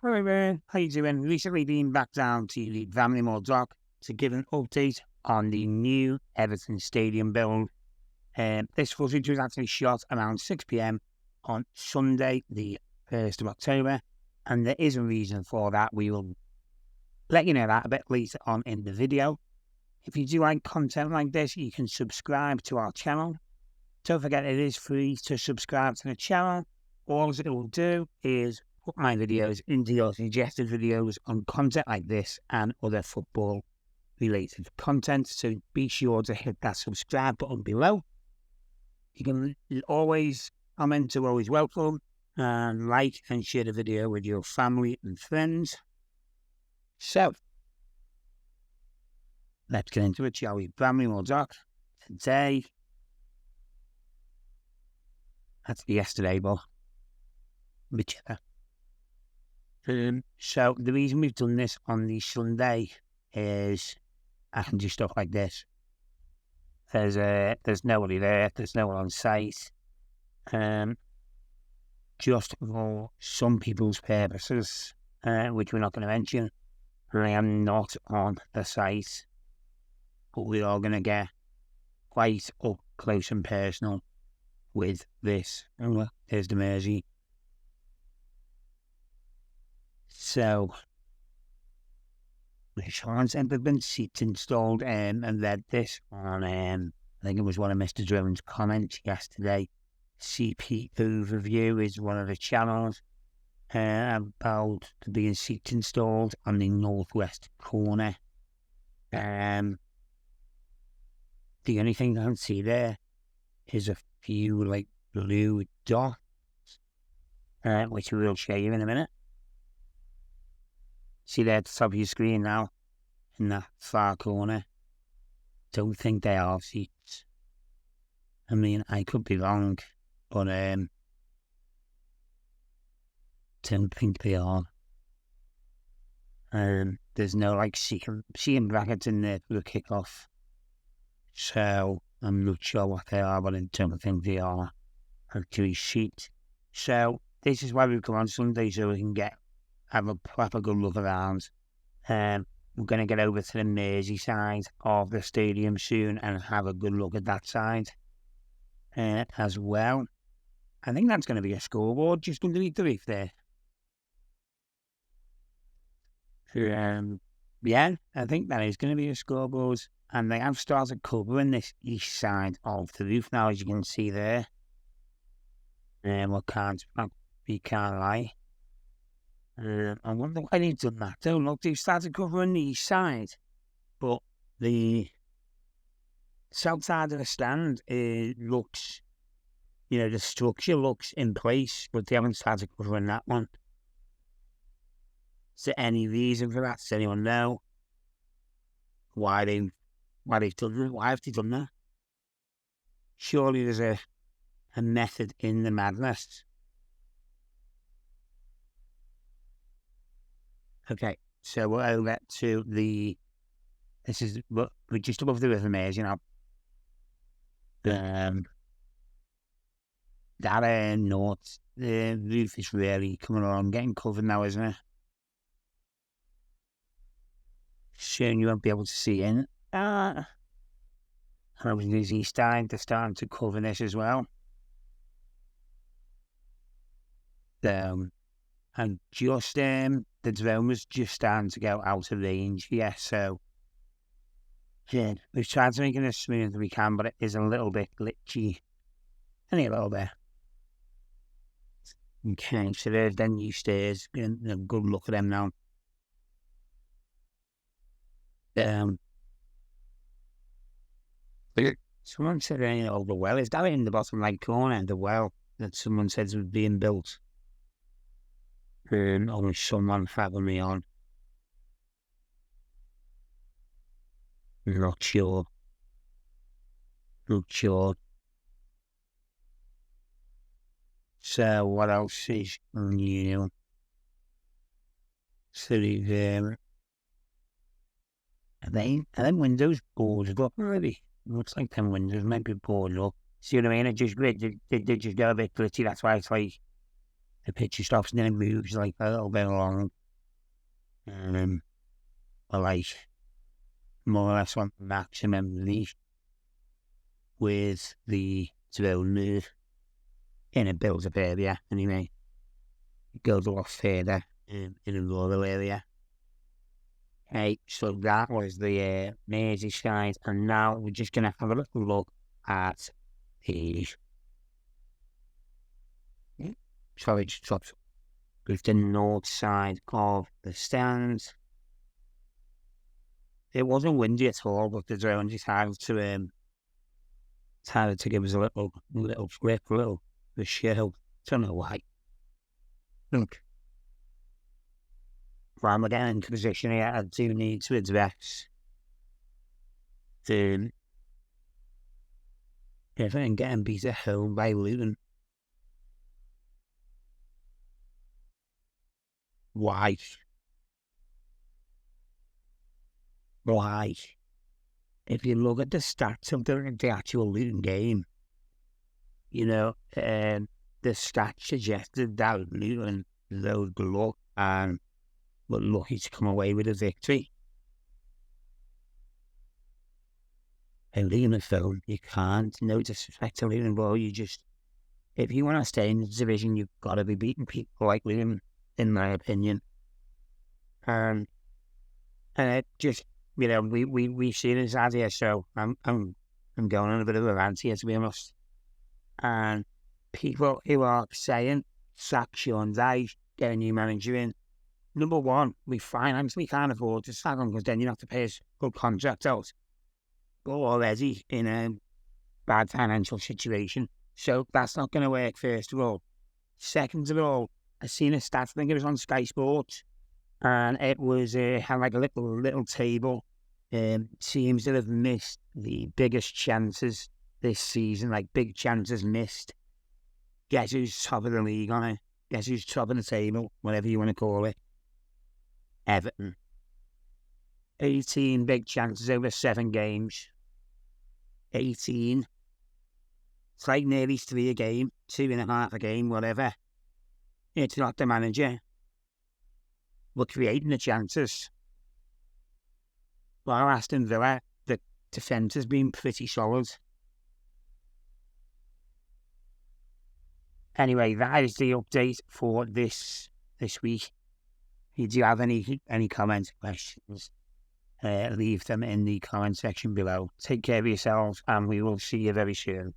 Hi everyone, how you doing? Recently been back down to the Bramley-moore dock to give an update on the new Everton stadium build. This footage was actually shot around 6 p.m. on Sunday, the 1st of October, and there is a reason for that. We will let you know that a bit later on in the video. If you do like content like this, you can subscribe to our channel. Don't forget it is free to subscribe to the channel. All it will do is put my videos into your suggested videos on content like this and other football related content, so be sure to hit that subscribe button below. You can always comment to always welcome, and like and share the video with your family and friends. So let's get into it, shall we? Bramley-moore dock today. That's yesterday, but whichever. So the reason we've done this on the Sunday is I can do stuff like this. There's nobody there. There's no one on site. Just for some people's purposes, which we're not going to mention, I am not on the site, but we are going to get quite up close and personal with this. Oh, there's the Mersey. So, Sean said there've been seats installed, and read this on, I think it was one of Mr. Drone's comments yesterday. CP Overview is one of the channels about there being seats installed on the northwest corner. The only thing I can see there is a few like blue dots, which we will show you in a minute. See there at the top of your screen now, in that far corner. Don't think they are seats. I mean, I could be wrong, but don't think they are. There's no like seeing brackets in there for the kickoff, so I'm not sure what they are, but I don't think they are actually seats. So this is why we've come on Sunday, so we can have a proper good look around. We're going to get over to the Mersey side of the stadium soon and have a good look at that side as well. I think that's going to be a scoreboard just underneath the roof there. Yeah, I think that is going to be a scoreboard. And they have started covering this east side of the roof now, as you can see there. We can't lie. I wonder why they've done that though. Look, they've started covering the east side, but the south side of the stand looks, the structure looks in place, but they haven't started covering that one. Is there any reason for that? Does anyone know why they've done that? Why have they done that? Surely there's a method in the madness. Okay, so we'll over to we're just above the river Mersey, that north, the roof is really coming along, getting covered now, isn't it? Soon you won't be able to see in. And obviously there's east side, they're starting to cover this as well. And just the drone was just starting to go out of range, so yeah, we've tried to make it as smooth as we can, but it is a little bit glitchy, only a little bit. Okay, so there's the new stairs, and a good look at them now. Someone said the well, is that in the bottom right corner, the well that someone said was being built? Or someone having me on. Not sure. So what else is new? So are them windows boarded up already? Looks like them windows might be boarded up. See what I mean? They just go a bit glitchy, that's why it's like the picture stops and then it moves like a little bit along. Or like more or less on maximum leash with the drone move in a built-up area. Anyway, it goes a lot further in a rural area. Okay, so that was the Merseyside, and now we're just going to have a little look at the with the north side of the stands. It wasn't windy at all, but the drone decided to give us a little flip, the show. Don't know why. Look, while we're getting into position here, I do need to address the Everton getting beat at home by Luton. Why? If you look at the stats of the actual Luton game, you know, the stats suggested that Luton load the luck and were lucky to come away with a victory. And Luton at home, you can't. No disrespect to Luton, but if you want to stay in the division, you've got to be beating people like Luton, in my opinion. And it just, you know, we've seen this ad here, so I'm going on a bit of a rant here, to be honest. And people who are saying sack Sean Dyche, get a new manager in. Number one, we financially can't afford to sack him because then you have to pay his good contract out. We're already in a bad financial situation, so that's not going to work, first of all. Second of all, I seen a stat, I think it was on Sky Sports, and it was had like a little table. Teams that have missed the biggest chances this season, like big chances missed. Guess who's top of the league on it? Guess who's top of the table? Whatever you want to call it. Everton. 18 big chances over 7 games. 18. It's like nearly 3 a game, 2.5 a game, whatever. It's not the manager. We're creating the chances. While Aston Villa, the defence has been pretty solid. Anyway, that is the update for this week. If you have any comments, questions, leave them in the comment section below. Take care of yourselves, and we will see you very soon.